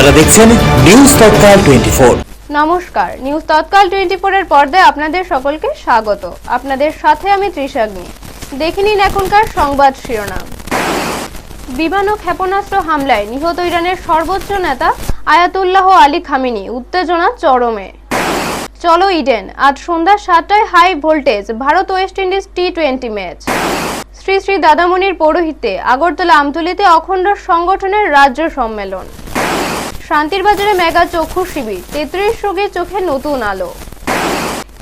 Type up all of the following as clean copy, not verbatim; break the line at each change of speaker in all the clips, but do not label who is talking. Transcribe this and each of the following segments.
আপনারা দেখছেন নিউজ তৎকাল 24।
নমস্কার, নিউজ তৎকাল 24 এর পর্দায় আপনাদের সকলকে স্বাগত। আপনাদের সাথে আমি ত্রিশাগ্নি। দেখে নিন এখনকার সংবাদ শিরোনাম। বিমান ও ক্ষেপণাস্ত্র হামলায় নিহত ইরানের সর্বোচ্চ নেতা আয়াতুল্লাহ আলী খামেনি, উত্তেজনা চরমে। চলো ইডেন, আজ সন্ধ্যা 7টায় high voltage Bharat West Indies টি20 ম্যাচ। শ্রী শ্রী দাদামণির পৌরোহিত্যে আগরতলা আমতলীতে অখণ্ড সংগঠনের রাজ্য সম্মেলন। শান্তির বাজারে মেগা চক্ষু শিবির, 33 রোগীর চোখে নতুন আলো।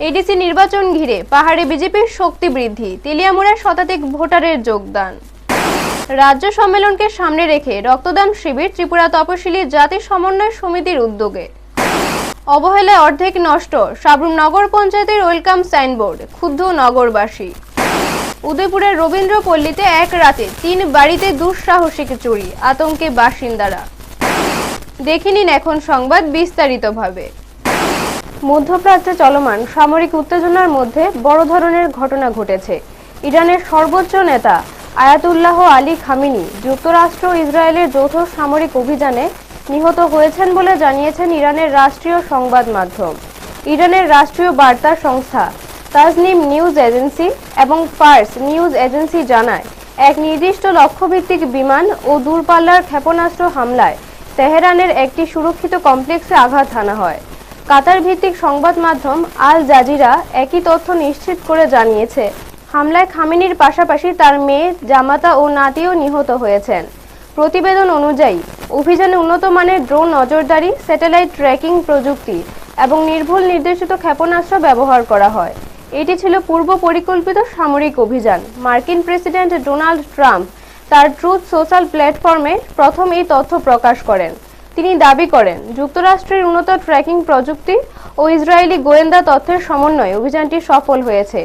এডিসি নির্বাচন ঘিরে পাহাড়ে বিজেপির শক্তি বৃদ্ধি, তেলিয়ামুড়ের শতাধিক ভোটারের যোগদান। রাজ্য সম্মেলনকে সামনে রেখে রক্তদান শিবির ত্রিপুরা তপশিলি জাতি সমন্বয় সমিতির উদ্যোগে। অবহেলায় অর্ধেক নষ্ট সাবরুম নগর পঞ্চায়েতের ওয়েলকাম সাইনবোর্ড, ক্ষুব্ধ নগরবাসী। উদয়পুরের রবীন্দ্রপল্লীতে এক রাতে 3 বাড়িতে দুঃসাহসিক চুরি, আতঙ্কে বাসিন্দারা। দেখে নিন এখন সংবাদ বিস্তারিতভাবে। মধ্যপ্রাচ্যে চলমান সামরিক উত্তেজনার মধ্যে বড় ধরনের ঘটনা ঘটেছে। ইরানের সর্বোচ্চ নেতা আয়াতুল্লাহ আলী খামেনি যুক্তরাষ্ট্র ও ইসরায়েলের যৌথ সামরিক অভিযানে নিহত হয়েছেন বলে জানিয়েছেন ইরানের রাষ্ট্রীয় সংবাদ মাধ্যম। ইরানের রাষ্ট্রীয় বার্তা সংস্থা তাজনিম নিউজ এজেন্সি এবং ফার্স নিউজ এজেন্সি জানায়, এক নির্দিষ্ট লক্ষ্যভিত্তিক বিমান ও দূরপাল্লার ক্ষেপণাস্ত্র হামলায় তেহরানের একটি সুরক্ষিত কমপ্লেক্সে আঘাত হানা হয়। কাতার ভিত্তিক সংবাদ মাধ্যম আল জাজিরা একই তথ্য নিশ্চিত করে জানিয়েছে, হামলায় খামেনির পাশাপাশি তার মেয়ে, জামাতা ও নাতিও নিহত হয়েছেন। প্রতিবেদন অনুযায়ী অভিযানে উন্নত মানের ড্রোন নজরদারি, স্যাটেলাইট ট্র্যাকিং প্রযুক্তি এবং নির্ভুল নির্দেশিত ক্ষেপণাস্ত্র ব্যবহার করা হয়। এটি ছিল পূর্ব পরিকল্পিত সামরিক অভিযান। মার্কিন প্রেসিডেন্ট ডোনাল্ড ট্রাম্প তার ট্রুথ সোশ্যাল প্ল্যাটফর্মে প্রথম এই তথ্য প্রকাশ করেন। তিনি দাবি করেন, যুক্তরাষ্ট্রের উন্নত ট্র্যাকিং প্রযুক্তি ও ইসরায়েলি গোয়েন্দা তথ্যের সমন্বয়ে অভিযানটি সফল হয়েছে।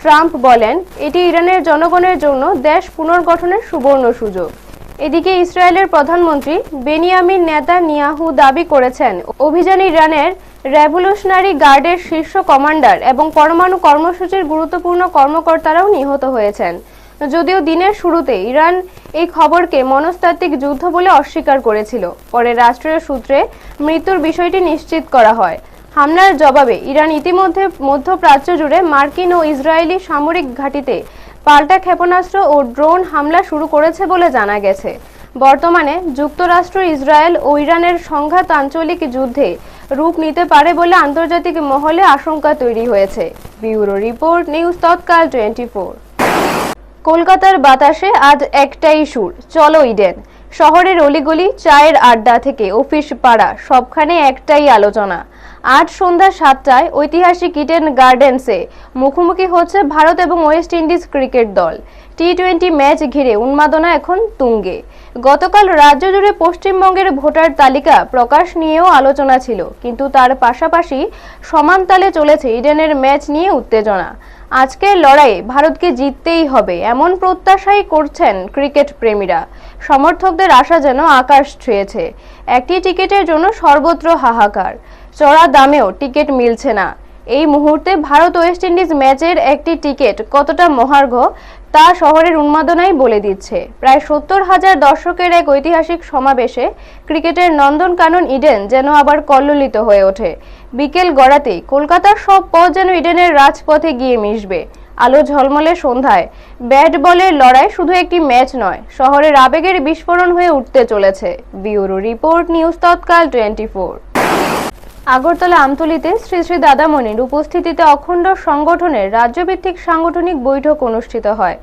ট্রাম্প বলেন, এটি ইরানের জনগণের জন্য দেশ পুনর্গঠনের সুবর্ণ সুযোগ। এদিকে ইসরায়েলের প্রধানমন্ত্রী বেনিয়ামিন নেতানিয়াহু দাবি করেছেন, অভিযানে ইরানের রেভলিউশনারি গার্ডের শীর্ষ কমান্ডার এবং পরমাণু কর্মসূচির গুরুত্বপূর্ণ কর্মকর্তারাও নিহত হয়েছেন। যদিও দিনের শুরুতে ইরান এই খবরকে মনস্তাত্ত্বিক যুদ্ধ বলে অস্বীকার করেছিল, পরে রাষ্ট্রীয় সূত্রে মৃত্যুর বিষয়টি নিশ্চিত করা হয়। হামলার জবাবে ইরান ইতিমধ্যে মধ্যপ্রাচ্য জুড়ে মার্কিন ও ইসরায়েলি সামরিক ঘাঁটিতে পাল্টা ক্ষেপণাস্ত্র ও ড্রোন হামলা শুরু করেছে বলে জানা গেছে। বর্তমানে যুক্তরাষ্ট্র, ইসরায়েল ও ইরানের সংঘাত আঞ্চলিক যুদ্ধে রূপ নিতে পারে বলে আন্তর্জাতিক মহলে আশঙ্কা তৈরি হয়েছে। ব্যুরো রিপোর্ট, নিউজ তৎকাল 24। কলকাতার বাতাসে আজ একটাই সুর, চলো ইডেন। শহরের অলিগলি, চায়ের আড্ডা থেকে অফিস পাড়া, সবখানে একটাই আলোচনা। আজ সন্ধ্যা 7টায় ঐতিহাসিক ইডেন গার্ডেন্সে মুখোমুখি হচ্ছে ভারত এবং ওয়েস্ট ইন্ডিজ ক্রিকেট দল। টি20 ম্যাচ ঘিরে উন্মাদনা এখন তুঙ্গে। গতকাল রাজ্য জুড়ে পশ্চিমবঙ্গের ভোটার তালিকা প্রকাশ নিয়েও আলোচনা ছিল, কিন্তু তার পাশাপাশি সমান তালে চলেছে ইডেনের ম্যাচ নিয়ে উত্তেজনা। আজকের লড়াইয়ে ভারতকে জিততেই হবে, এমন প্রত্যাশাই করছেন ক্রিকেট প্রেমীরা। সমর্থকদের আশা যেন আকাশ ছুঁয়েছে। একটি টিকিটের জন্য সর্বত্র হাহাকার, চড়া দামেও টিকিট মিলছে না। এই মুহূর্তে ভারত ওয়েস্ট ইন্ডিজ ম্যাচের একটি টিকিট কতটা মহার্ঘ তা শহরের উন্মাদনাই বলে দিচ্ছে। প্রায় 70,000 দর্শকের এক ঐতিহাসিক সমাবেশে ক্রিকেটের নন্দনকানন ইডেন যেন আবার কল্লোলিত হয়ে ওঠে। বিকেল গড়াতেই কলকাতার সব পথ যেন ইডেনের রাজপথে গিয়ে মিশবে। আলো ঝলমলে সন্ধ্যায় ব্যাট বলের লড়াই শুধু একটি ম্যাচ নয়, শহরের আবেগের বিস্ফোরণ হয়ে উঠতে চলেছে। ব্যুরো রিপোর্ট, নিউজ তৎকাল 24। আগরতলা আমতলীতে শ্রী শ্রী দাদামণির উপস্থিতিতে অখণ্ড সংগঠনের রাজ্যভিত্তিক সাংগঠনিক বৈঠক অনুষ্ঠিত হয়।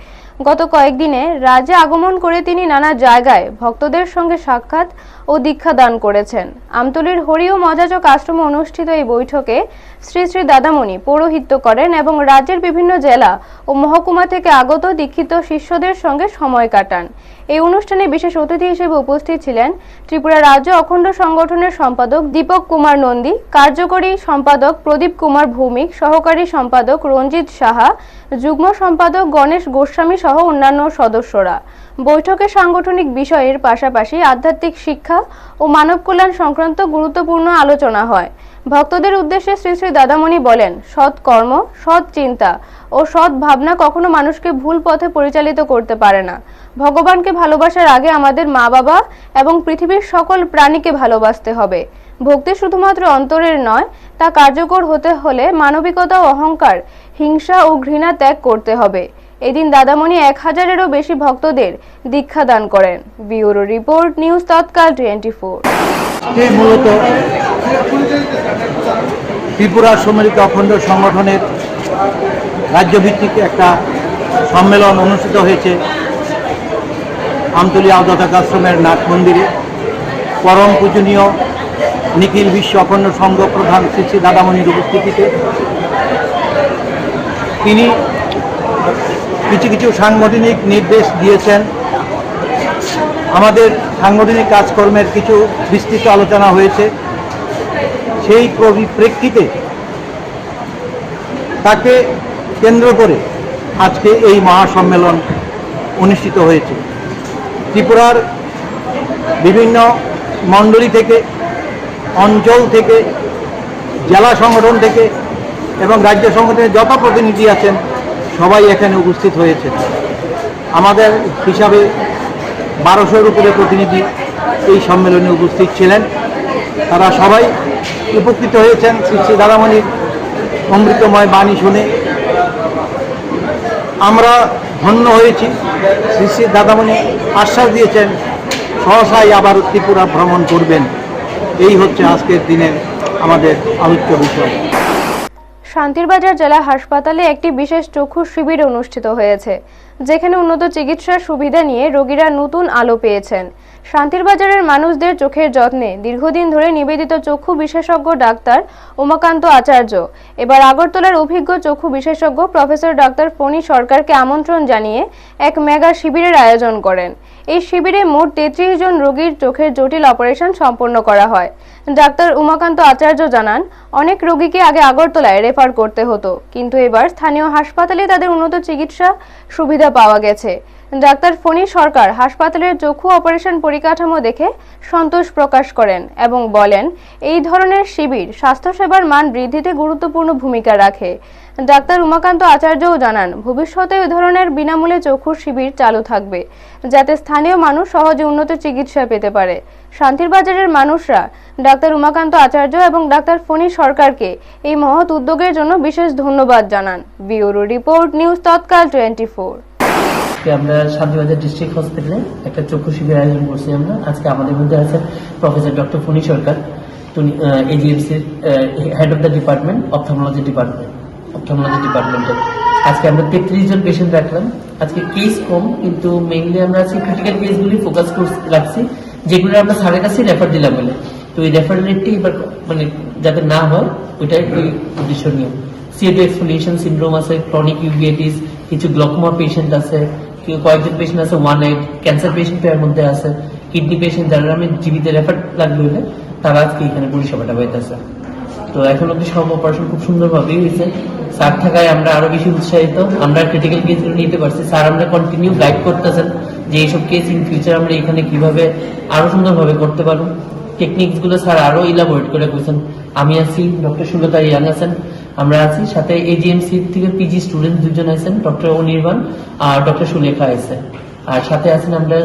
গত কয়েকদিনে রাজ্যে আগমন করে তিনি নানা জায়গায় ভক্তদের সঙ্গে সাক্ষাৎ ও দীক্ষা দান করেছেন। আমতলীর হরি ও মজাচক আশ্রমে অনুষ্ঠিত এই বৈঠকে শ্রী শ্রী দাদামণি পৌরোহিত্য করেন এবং রাজ্যের বিভিন্ন জেলা ও মহকুমা থেকে আগত দীক্ষিত শিষ্যদের সঙ্গে সময় কাটান। এই অনুষ্ঠানে বিশেষ অতিথি হিসেবে উপস্থিত ছিলেন ত্রিপুরা রাজ্য অখণ্ড সংগঠনের সম্পাদক দীপক কুমার নন্দী, কার্যকরী সম্পাদক প্রদীপ কুমার ভৌমিক, সহকারী সম্পাদক রঞ্জিত সাহা, যুগ্ম সম্পাদক গণেশ গোস্বামী সহ অন্যান্য সদস্যরা। বৈঠকে সাংগঠনিক বিষয়ের পাশাপাশি আধ্যাত্মিক শিক্ষা ও মানব কল্যাণ সংক্রান্ত গুরুত্বপূর্ণ আলোচনা হয়। ভক্তদের উদ্দেশ্যে শ্রী শ্রী দাদামণি বলেন, সৎ কর্ম, সৎ চিন্তা ও সৎ ভাবনা কখনো মানুষকে ভুল পথে পরিচালিত করতে পারে না। ভগবানকে ভালোবাসার আগে আমাদের মা বাবা এবং পৃথিবীর সকল প্রাণীকে ভালোবাসতে হবে। ভক্তি শুধুমাত্র অন্তরের নয়, তা কার্যকর হতে হলে মানবিকতা ও অহংকার, হিংসা ও ঘৃণা ত্যাগ করতে হবে। এদিন দাদামণি 1000-এরও বেশি ভক্তদের দীক্ষা দান করেন। ব্যুরো রিপোর্ট, নিউজ তৎকাল 24।
মূলত ত্রিপুরা সম্মিলিত অখণ্ড সংগঠনের রাজ্যভিত্তিক একটা সম্মেলন অনুষ্ঠিত হয়েছে আমতলী আওতাকার আশ্রমের নাট মন্দিরে। পরম পূজনীয় নিখিল বিশ্ব অখণ্ড সংঘ প্রধান শ্রী শ্রী দাদামণির উপস্থিতিতে তিনি কিছু কিছু সাংগঠনিক নির্দেশ দিয়েছেন। আমাদের সাংগঠনিক কাজকর্মের কিছু বিস্তৃত আলোচনা হয়েছে। সেই পরিপ্রেক্ষিতে তাকে কেন্দ্র করে আজকে এই মহাসম্মেলন অনুষ্ঠিত হয়েছে। ত্রিপুরার বিভিন্ন মণ্ডলী থেকে, অঞ্চল থেকে, জেলা সংগঠন থেকে এবং রাজ্য সংগঠনের যত প্রতিনিধি আছেন সবাই এখানে উপস্থিত হয়েছে। আমাদের হিসাবে 1200-এর উপরে প্রতিনিধি এই সম্মেলনে উপস্থিত ছিলেন। তারা সবাই উপকৃত হয়েছেন শ্রী শ্রী দাদামণির অমৃতময় বাণী শুনে। আমরা ধন্য হয়েছি। শ্রী শ্রী দাদামণি আশ্বাস দিয়েছেন সহসাই আবার ত্রিপুরা ভ্রমণ করবেন। এই হচ্ছে আজকের দিনের আমাদের আলোচ্য বিষয়।
শান্তিরবাজার জেলা হাসপাতালে একটি বিশেষ চক্ষু শিবির অনুষ্ঠিত হয়েছে, যেখানে উন্নত চিকিৎসার সুবিধা নিয়ে রোগীরা নতুন আলো পেয়েছেন। শান্তিরবাজারের মানুষদের চোখের যত্নে দীর্ঘদিন ধরে নিবেদিত চক্ষু বিশেষজ্ঞ ডাক্তার উমাকান্ত আচার্য এবার আগরতলার অভিজ্ঞ চক্ষু বিশেষজ্ঞ প্রফেসর ডাক্তার ফণী সরকারকে আমন্ত্রণ জানিয়ে এক মেগা শিবিরের আয়োজন করেন। এই শিবিরে মোট 33 জন রোগীর চোখের জটিল অপারেশন সম্পন্ন করা হয়। ডাক্তার উমাকান্ত আচার্য জানান, অনেক রোগীকে আগে আগরতলায় রেফার করতে হতো, কিন্তু এবার স্থানীয় হাসপাতালে তাদের উন্নত চিকিৎসা সুবিধা পাওয়া গেছে। ডাক্তার ফণী সরকার হাসপাতালের চক্ষু অপারেশন পরিকাঠামো দেখে সন্তোষ প্রকাশ করেন এবং বলেন, এই ধরনের শিবির স্বাস্থ্যসেবার মান বৃদ্ধিতে গুরুত্বপূর্ণ ভূমিকা রাখে। ডাক্তার উমাকান্ত আচার্যও জানান, ভবিষ্যতে এই ধরনের বিনামূল্যে চক্ষু শিবির চালু থাকবে, যাতে স্থানীয় মানুষ সহজে উন্নত চিকিৎসা পেতে পারে। শান্তিরবাজারের মানুষরা ডাক্তার উমাকান্ত আচার্য এবং ডাক্তার ফণী সরকারকে এই মহৎ উদ্যোগের জন্য বিশেষ ধন্যবাদ জানান। ব্যুরো রিপোর্ট, নিউজ তৎকাল 24।
আমরা শান্তিবাজার ডিস্ট্রিক্ট হসপিটালে একটা চক্ষু শিবির আয়োজন করছি। আমরা আজকে আমাদের মধ্যে আছেন প্রফেসর ডক্টর ফণী সরকার, এজিএমসির head of the department ophthalmology ডিপার্টমেন্টের। আজকে আমরা 33 জন পেশেন্ট রাখলাম। আজকে কেস কম, কিন্তু মেইনলি আমরা আজকে ক্রিটিক্যাল কেসগুলি ফোকাস রাখছি, যেগুলো আমরা স্যারের কাছে রেফার দিলাম বলে। তো এই রেফার রেটটি এবার মানে যাতে না হয় ওইটাই উদ্দেশ্য নিয়ে। সিএটো এক্সফোলিয়েশন সিন্ড্রোম আছে, ক্রনিক ইউভিআইটিস, কিছু গ্লকোমা পেশেন্ট আছে, কয়েকজন পেশেন্ট আছে ওয়ান আইড, ক্যান্সার পেশেন্ট এর মধ্যে আছে, কিডনি পেশেন্ট, যারা আমি জীবিতে রেফার লাগবে হলে তারা আজকে এখানে পরিষেবাটা পাইতেছে। তো এখন অব্দি সব অপারেশন খুব সুন্দরভাবেই হয়েছে। স্যার থাকায় আমরা আরো বেশি উৎসাহিত। আমরা ক্রিটিক্যাল কেসগুলো নিতে পারছি। স্যার আমরা কন্টিনিউ গাইড করতেছেন যে এইসব কেস ইন ফিউচার আমরা এখানে কিভাবে আরো সুন্দরভাবে করতে পারবো। টেকনিক্স গুলো স্যার আরো ইলাবোরেট করে বলছেন। আমি আছি, ডক্টর সুলতা রিয়াং আছেন, আমরা আছি, সাথে এজিএমসি থেকে পিজি স্টুডেন্ট 2 জন আছেন, ডক্টর অনির্বাণ আর ডক্টর সুলেখা আছে, আর সাথে আছেন আমরা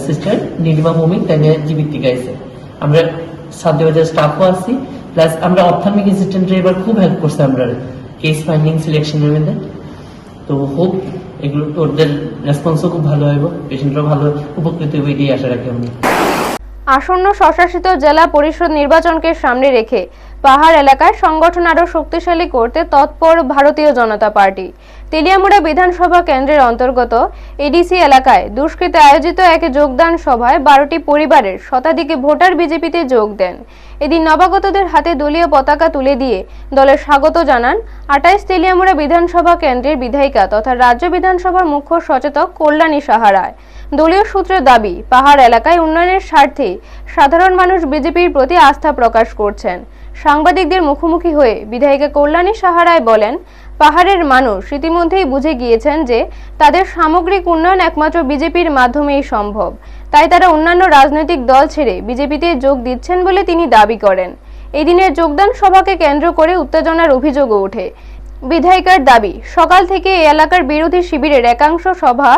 সিস্টার নীলিমা মমিন, তাই জীবিত থেকে আছে। আমরা শান্তিবাজার স্টাফও আছি, প্লাস আমরা অপথলমিক অ্যাসিস্ট্যান্টরা এবার খুব হেল্প করছে আমরা কেস ফাইন্ডিং সিলেকশনের মধ্যে। তো হোপ এগুলো ওদের রেসপন্সও খুব ভালো হইব, পেশেন্টরাও ভালো উপকৃত হবে, এটাই আশা রাখি আমি।
আসন্ন স্বশাসিত জেলা পরিষদ নির্বাচনকে সামনে রেখে পাহাড় এলাকায় সংগঠন আরও শক্তিশালী করতে তৎপর ভারতীয় জনতা পার্টি। তেলিয়ামুড়া বিধানসভা কেন্দ্রের অন্তর্গত এডিসি এলাকায় দুষ্কৃতে আয়োজিত এক যোগদান সভায় 12টি পরিবারের শতাধিক ভোটার বিজেপিতে যোগ দেন। এদিন নবাগতদের হাতে দলীয় পতাকা তুলে দিয়ে দলের স্বাগত জানান 28 তেলিয়ামুড়া বিধানসভা কেন্দ্রের বিধায়িকা তথা রাজ্য বিধানসভার মুখ্য সচেতক কল্যাণী সাহা রায়। দলীয় সূত্রের দাবি, পাহাড় এলাকায় উন্নয়নের স্বার্থে সাধারণ মানুষ বিজেপির প্রতি আস্থা প্রকাশ করছেন। সাংবাদিকদের মুখোমুখি হয়ে বিধায়িকা কল্যাণী সাহা রায় বলেন, পাহাড়ের মানুষ ইতিমধ্যেই বুঝে গিয়েছেন যে তাদের সামগ্রিক উন্নয়ন একমাত্র বিজেপির মাধ্যমেই সম্ভব, তাই তারা অন্যান্য রাজনৈতিক দল ছেড়ে বিজেপিতে যোগ দিচ্ছেন বলে তিনি দাবি করেন। এদিনের যোগদান সভাকে কেন্দ্র করে উত্তেজনার অভিযোগও ওঠে। বিধায়িকার দাবি, সকাল থেকে এই এলাকার বিরোধী শিবিরের একাংশ সভা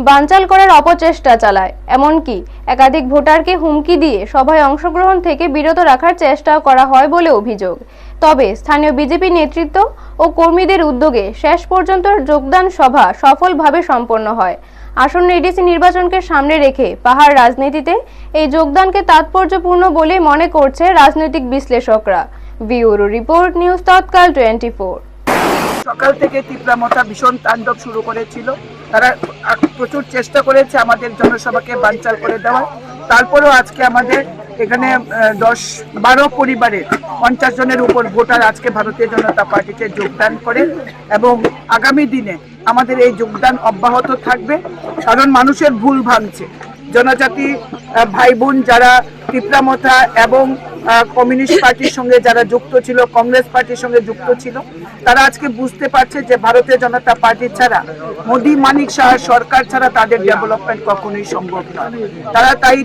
বানচাল করার অপচেষ্টা চালায়, এমনকি একাধিক ভোটারকে হুমকি দিয়ে সভায় অংশগ্রহণ থেকে বিরত রাখার চেষ্টাও করা হয় বলে অভিযোগ। তবে স্থানীয় বিজেপি নেতৃত্ব ও কর্মীদের উদ্যোগে শেষ পর্যন্ত যোগদান সভা সফলভাবে সম্পন্ন হয়। আসন্ন এডিসি নির্বাচনকে সামনে রেখে পাহাড় রাজনীতিতে এই যোগদানকে তাৎপর্যপূর্ণ বলে মনে করছে রাজনৈতিক বিশ্লেষকরা। ব্যুরো রিপোর্ট, নিউজ তৎকাল 24।
সকাল থেকে তীব্রামতা ভীষণ তাণ্ডব শুরু করেছিল। তারা প্রচুর চেষ্টা করেছে আমাদের জনসভাকে বানচাল করে দেওয়া। তারপরেও আজকে আমাদের এখানে 10-12 পরিবারের 50 জনের উপর ভোটার আজকে ভারতীয় জনতা পার্টিতে যোগদান করে এবং আগামী দিনে আমাদের এই যোগদান অব্যাহত থাকবে। সাধারণ মানুষের ভুল ভাঙছে, জনজাতি ভাই বোন যারা তীব্রামতা এবং কমিউনিস্ট পার্টির সঙ্গে যারা যুক্ত ছিল, কংগ্রেস পার্টির সঙ্গে যুক্ত ছিল, তারা আজকে বুঝতে পারছে যে ভারতীয় জনতা পার্টি ছাড়া, মোদি মানিক শাহ সরকার ছাড়া তাদের ডেভেলপমেন্ট কখনোই সম্ভব নয়।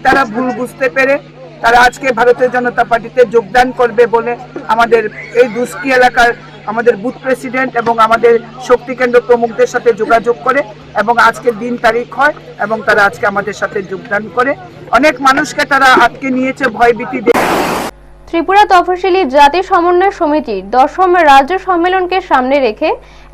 তারা ভুল বুঝতে পেরে তারা আজকে ভারতীয় জনতা পার্টিতে যোগদান করবে বলে আমাদের এই দুস্কি এলাকার আমাদের বুথ প্রেসিডেন্ট এবং আমাদের শক্তি কেন্দ্র প্রমুখদের সাথে যোগাযোগ করে এবং আজকে দিন তারিখ হয় এবং তারা আজকে আমাদের সাথে যোগদান করে। অনেক মানুষকে তারা আটকে নিয়েছে ভয়ভীতি।
ত্রিপুরা তফসিলি জাতি সমন্বয় সমিতির 10ম রাজ্য সম্মেলনকে সামনে রেখে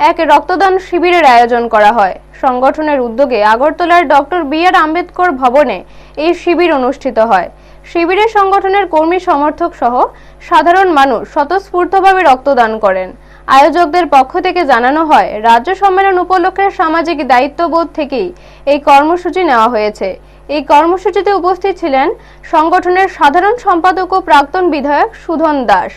এক রক্তদান শিবিরের আয়োজন করা হয়। সংগঠনের উদ্যোগে আগরতলার ডক্টর বি.আর. আম্বেদকর ভবনে এই শিবির অনুষ্ঠিত হয়। শিবিরে সংগঠনের কর্মী সমর্থক সহ সাধারণ মানুষ স্বতঃস্ফূর্তভাবে রক্তদান করেন। আয়োজকদের পক্ষ থেকে জানানো হয়, রাজ্য সম্মেলন উপলক্ষে সামাজিক দায়িত্ববোধ থেকেই এই কর্মসূচি নেওয়া হয়েছে। এই কর্মসূচিতে উপস্থিত ছিলেন সংগঠনের সাধারণ সম্পাদক ও প্রাক্তন বিধায়ক সুধন দাস।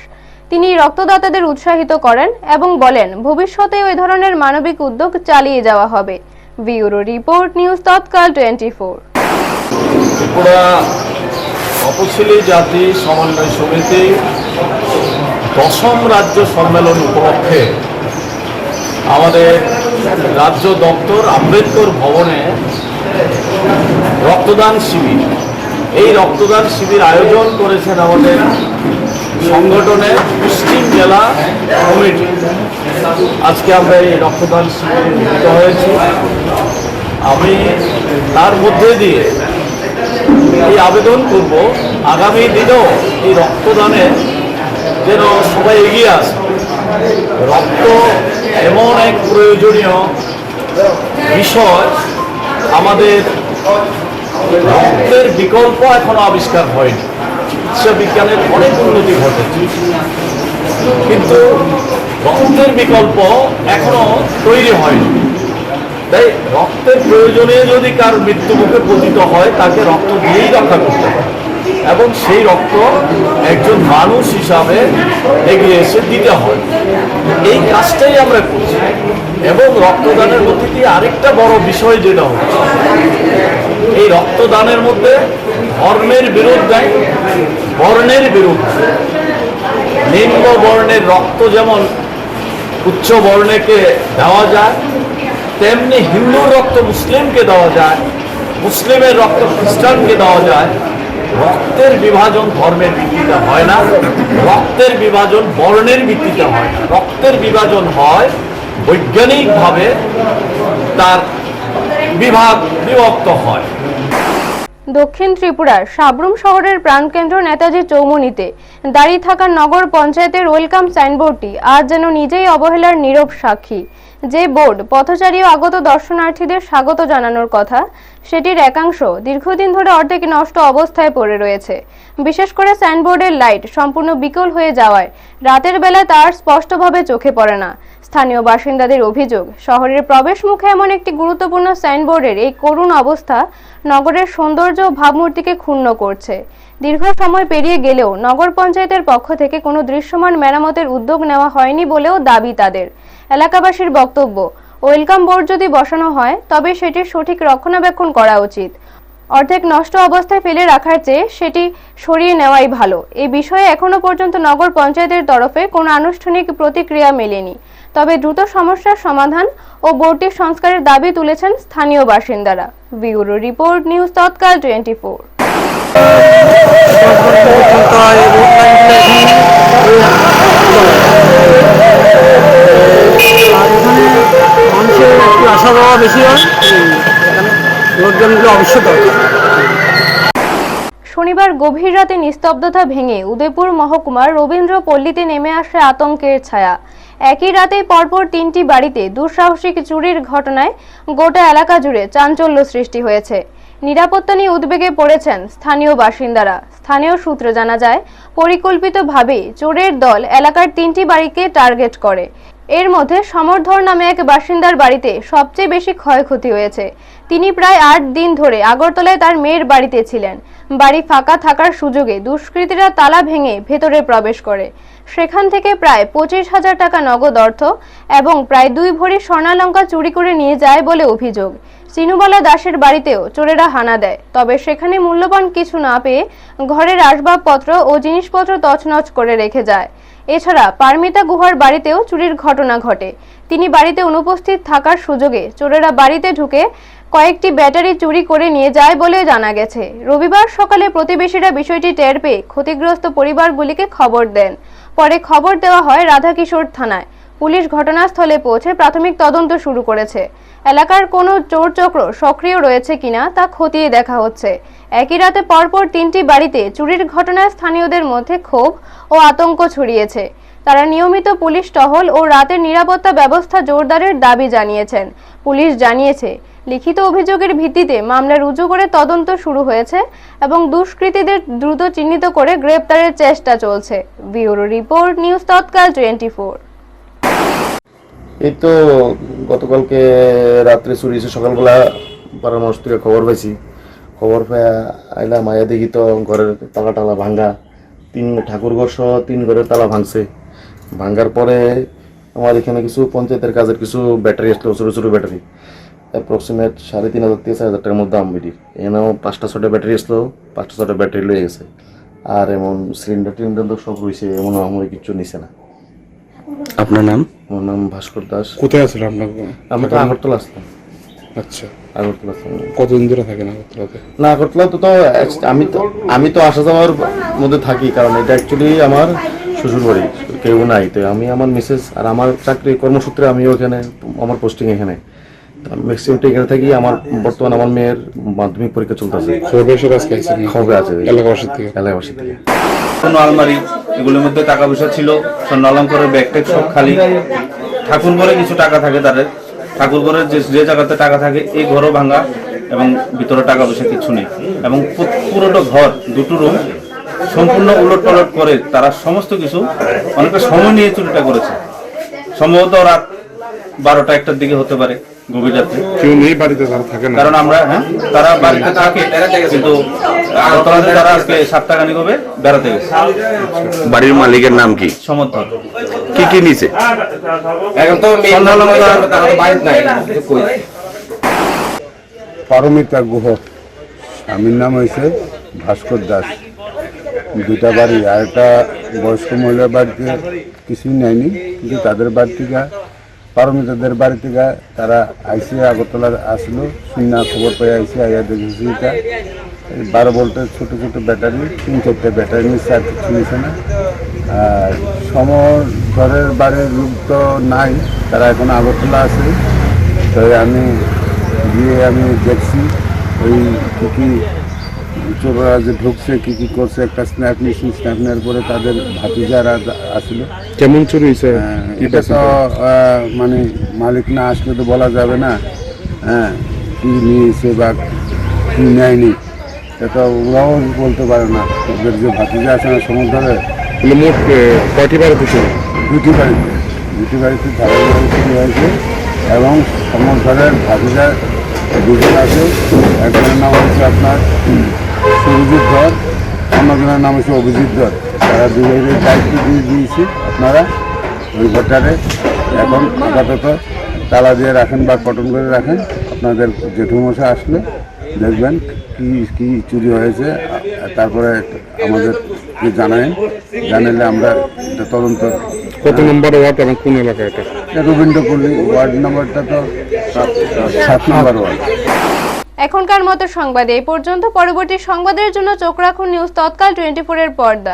তিনি রক্তদাতাদের উৎসাহিত করেন এবং বলেন, ভবিষ্যতে ওই ধরনের মানবিক উদ্যোগ চালিয়ে যাওয়া হবে। ব্যুরো রিপোর্ট, নিউজ তৎকাল 24।
ত্রিপুরা তপশিলি জাতি সমন্বয় সমিতি 10ম রাজ্য সম্মেলন উপলক্ষে আমাদের রাজ্য দপ্তর আম্বেদকর ভবনে রক্তদান শিবির, এই রক্তদান শিবির আয়োজন করেছেন আমাদের সংগঠনের পশ্চিম জেলা কমিটি। আজকে আমরা এই রক্তদান শিবিরে মিলিত হয়েছি। আমি তার মধ্যে দিয়ে এই আবেদন করব, আগামী দিনেও এই রক্তদানে যেন সবাই এগিয়ে আসে। রক্ত এমন এক প্রয়োজনীয় বিষয়, আমাদের রক্তের বিকল্প এখনো আবিষ্কার হয়নি। চিকিৎসা বিজ্ঞানের অনেক উন্নতি ঘটেছে, কিন্তু রক্তের বিকল্প এখনো তৈরি হয়নি। তাই রক্তের প্রয়োজনে যদি কার মৃত্যুমুখে পতিত হয়, তাকে রক্ত দিয়েই রক্ষা করতে হয় এবং সেই রক্ত একজন মানুষ হিসাবে এগিয়ে এসে দিতে হয়। এই কাজটাই আমরা করছি এবং রক্তদানের মধ্যে দিয়ে আরেকটা বড় বিষয় যেটা হচ্ছে, এই রক্তদানের মধ্যে ধর্মের বিরোধ নাই, বর্ণের বিরোধ। নিম্ন বর্ণের রক্ত যেমন উচ্চ বর্ণেকে দেওয়া যায়, তেমনি হিন্দুর রক্ত মুসলিমকে দেওয়া যায়, মুসলিমের রক্ত খ্রিস্টানকে দেওয়া যায়। রক্তের বিভাজন ধর্মের ভিত্তিতে হয় না, রক্তের বিভাজন বর্ণের ভিত্তিতে হয় না, রক্তের বিভাজন হয় বৈজ্ঞানিকভাবে, তার বিভক্ত হয়।
দক্ষিণ ত্রিপুরার সাবরুম শহরের প্রাণকেন্দ্র নেতাজি চৌমুহনীতে দাঁড়িয়ে থাকা নগর পঞ্চায়েতের ওয়েলকাম সাইনবোর্ডটি আজ যেন নিজেই অবহেলার নীরব সাক্ষী। যে বোর্ড পথচারী ও আগত দর্শনার্থীদের স্বাগত জানানোর কথা, সেটির একাংশ দীর্ঘদিন ধরে অর্ধেক নষ্ট অবস্থায় পড়ে রয়েছে। বিশেষ করে সাইনবোর্ডের লাইট সম্পূর্ণ বিকল হয়ে যাওয়ায় রাতের বেলায় তার স্পষ্টভাবে চোখে পড়ে না। স্থানীয় বাসিন্দাদের অভিযোগ, শহরের প্রবেশ মুখে এমন একটি গুরুত্বপূর্ণ সাইনবোর্ডের এই করুণ অবস্থা নগরের সৌন্দর্য ও ভাবমূর্তিকে ক্ষুণ্ণ করছে। দীর্ঘ সময় পেরিয়ে গেলেও নগর পঞ্চায়েতের পক্ষ থেকে কোনো দৃশ্যমান মেরামতের উদ্যোগ নেওয়া হয়নি বলেও দাবি তাদের। এলাকাবাসীর বক্তব্য, ওয়েলকাম বোর্ড যদি বসানো হয় তবে সেটির সঠিক রক্ষণাবেক্ষণ করা উচিত। অর্ধেক নষ্ট অবস্থায় ফেলে রাখার চেয়ে সেটি সরিয়ে নেওয়াই ভালো। এই বিষয়ে এখনো পর্যন্ত নগর পঞ্চায়েতের তরফে কোনো আনুষ্ঠানিক প্রতিক্রিয়া মেলেনি। তবে দ্রুত সমস্যার সমাধান ও বোর্ডটির সংস্কারের দাবি তুলেছেন স্থানীয় বাসিন্দারা। ব্যুরো রিপোর্ট, নিউজ তৎকাল 24।
অবশ্যই দরকার।
শনিবার গভীর রাতে নিস্তব্ধতা ভেঙে উদয়পুর মহকুমার রবীন্দ্র পল্লীতে নেমে আসে আতঙ্কের ছায়া। একই রাতে পরপর 3টি বাড়িতে দুঃসাহসিক চুরির ঘটনায় গোটা এলাকা জুড়ে চাঞ্চল্য সৃষ্টি হয়েছে। নিরাপত্তা নিয়ে উদ্বেগে পড়েছেন স্থানীয় বাসিন্দারা। স্থানীয় সূত্রে জানা যায়, পরিকল্পিতভাবে চোরের দল এলাকার 3টি বাড়িকে টার্গেট করে। এর মধ্যে সমরধর নামে এক বাসিন্দার বাড়িতে সবচেয়ে বেশি ক্ষয়ক্ষতি হয়েছে। তিনি প্রায় 8 দিন ধরে আগরতলায় তার মেয়ের বাড়িতে ছিলেন। বাড়ি ফাঁকা থাকার সুযোগে দুষ্কৃতীরা তালা ভেঙে ভেতরে প্রবেশ করে। সেখান থেকে প্রায় 25,000 টাকা নগদ অর্থ এবং প্রায় 2 ভরি স্বর্ণালঙ্কা চুরি করে নিয়ে যায় বলে অভিযোগ। চিনুবালা দাসের বাড়িতেও চোরেরা হানা দেয়, তবে সেখানে মূল্যবান কিছু না পেয়ে ঘরের আসবাবপত্র ও জিনিসপত্র তছনছ করে রেখে যায়। এছাড়া পারমিতা গুহার বাড়িতেও চুরির ঘটনা ঘটে। তিনি বাড়িতে অনুপস্থিত থাকার সুযোগে চোরেরা বাড়িতে ঢুকে কয়েকটি ব্যাটারি চুরি করে নিয়ে যায় বলে জানা গেছে। রবিবার সকালে প্রতিবেশীরা বিষয়টি টের পেয়ে ক্ষতিগ্রস্ত পরিবারগুলিকে খবর দেন। পরে খবর দেওয়া হয় রাধাকিশোর থানায়। পুলিশ ঘটনাস্থলে পৌঁছে প্রাথমিক তদন্ত শুরু করেছে। এলাকার কোনো চোর চক্র সক্রিয় রয়েছে কিনা তা খতিয়ে দেখা হচ্ছে। একই রাতে পরপর 3টি বাড়িতে চুরির ঘটনায় স্থানীয়দের মধ্যে ক্ষোভ ও আতঙ্ক ছড়িয়েছে। তারা নিয়মিত পুলিশ টহল ও রাতের নিরাপত্তা ব্যবস্থা জোরদারের দাবি জানিয়েছেন। পুলিশ জানিয়েছে, লিখিত অভিযোগের ভিত্তিতে মামলা রুজু করে তদন্ত শুরু হয়েছে এবং দুষ্কৃতীদের দ্রুত চিহ্নিত করে গ্রেপ্তারের চেষ্টা চলছে। ব্যুরো রিপোর্ট, নিউজ তৎকাল 24।
এই তো গতকালকে রাত্রে চুরি হয়েছে, সকালবেলা পাড়ার মানুষ থেকে খবর পাইছি। খবর পেয়ে আইলাম, আয়া দেখি তো ঘরের তালা টালা ভাঙ্গা, 3 ঠাকুরঘর সহ 3 ঘরের তালা ভাঙছে। ভাঙ্গার পরে আমার এখানে কিছু পঞ্চায়েতের কাজের কিছু ব্যাটারি আসলো, ছোটো ছোটো ব্যাটারি, অ্যাপ্রক্সিমেট 3,500 থেকে 4,000 টাকার মধ্যে দাম বেরি। এখানেও 5টা-6টা ব্যাটারি আসলো, 5টা-6টা ব্যাটারি লয়ে গেছে। আর এমন সিলিন্ডার টিলিন্ডার তো সব রয়েছে, এমন আমার কিছু নিছে না।
আপনার নাম?
আমার নাম ভাস্কর দাস।
কোথায় আছেন আপনার?
আমি তো আগরতলা আসতাম।
আচ্ছা,
আগরতলা আসতাম।
কতদিন ধরে থাকেন আগরতলাতে? না,
আগরতলা তো আমি তো আসা যাওয়ার মধ্যে থাকি, কারণ এটা অ্যাকচুয়ালি আমার শ্বশুর বাড়ি, কেউ নাই। তো আমি, আমার মিসেস আর আমার চাকরি কর্মসূত্রে আমিও এখানে, আমার পোস্টিং এখানে, ম্যাক্সিমাম এখানে থাকি। আমার বর্তমানে আমার মেয়ের মাধ্যমিক পরীক্ষা চলতেছে। খবর আছে এলাকাবাসী থেকে।
কোনো আলমারি, এগুলোর মধ্যে টাকা পয়সা ছিল, স্বর্ণ অলঙ্কারের ব্যাগ ট্যাগ সব খালি। ঠাকুর ঘরে কিছু টাকা থাকে তাদের, ঠাকুর ঘরের যে জায়গাতে টাকা থাকে এই ঘরও ভাঙা এবং ভিতরে টাকা পয়সা কিছু নেই। এবং পুরোটা ঘর, 2টো রুম সম্পূর্ণ উলট পালট করে তারা সমস্ত কিছু অনেকটা সময় নিয়ে চুরিটা করেছে। সম্ভবত রাত 12টা-1টার দিকে হতে পারে, গভীর রাত্রে।
কেউ নেই বাড়িতে, তারা থাকে না?
কারণ আমরা, তারা বাড়িতে থাকে, কিন্তু তারা আজকে 7 টাকা নিগবে বেড়াতে গেছে।
বাড়ির মালিকের নাম কি?
সমর্থন।
কি কি নিছে?
এখন তো
পারমিতা গুহ, স্বামীর নাম হয়েছে ভাস্কর দাস। 2টা বাড়ি, আর একটা বয়স্ক মহিলার বাড়িতে কিছুই নেয়নি, কিন্তু তাদের বাড়ি থেকে, পারমিতাদের বাড়ি থেকে তারা আইসে আগরতলা আসলো, শূন্য খবর পেয়ে আইসে, আইয়া দেখেছি এটা 12 ভোল্টের ছোটো ছোটো ব্যাটারি, 3-4টা ব্যাটারি নিচ্ছে, আর কিছু নিচ্ছে না। আর ঘরের বাড়ির লোক তো নাই, তারা এখন আগরতলা আছে। তো আমি গিয়ে দেখছি ওই কী চোররা যে ঢুকছে, কী করছে। একটা স্ন্যাপ মেশিন, স্ন্যাপ নেওয়ার পরে তাদের ভাতিজারা আসলো।
কেমন চুরি হয়েছে?
এটা তো মানে মালিক না আসলে তো বলা যাবে না, কী নিয়েছে বা কী নেয়নি, এটা ওরাও বলতে পারে না। ওদের যে ভাতিজা আছে না সমুদ্রে,
মোট কয়টি বাড়িতে ছিল?
2টি বাড়িতে, 2টি বাড়িতে ধারের বাড়ি চুরি হয়েছে। এবং সমুদ্রের ভাতিজা 2জন আছে। একজনের নাম হচ্ছে আপনার সুরজিৎ ধর, অন্যজনের নাম হচ্ছে অভিজিৎ ধর। তারা 2 ভাইয়ের দায়িত্ব দিয়ে দিয়েছি, আপনারা ওই ঘরটারে এখন আপাতত তালা দিয়ে রাখেন বা কটন করে রাখেন। আপনাদের জেঠুমশাই আসলে দেখবেন কি চুরি হয়েছে, তারপরে আমাদেরকে জানালে আমরা এটা তদন্ত।
কত নম্বর ওয়ার্ড এবং কোন এলাকা এটা?
রবীন্দ্রপল্লী ওয়ার্ড নাম্বারটা তো 7 নম্বর ওয়ার্ড।
এখনকার মতো সংবাদ এই পর্যন্ত। পরবর্তী সংবাদের জন্য চোখ রাখুন নিউজ তৎকাল 24 এর পর্দায়।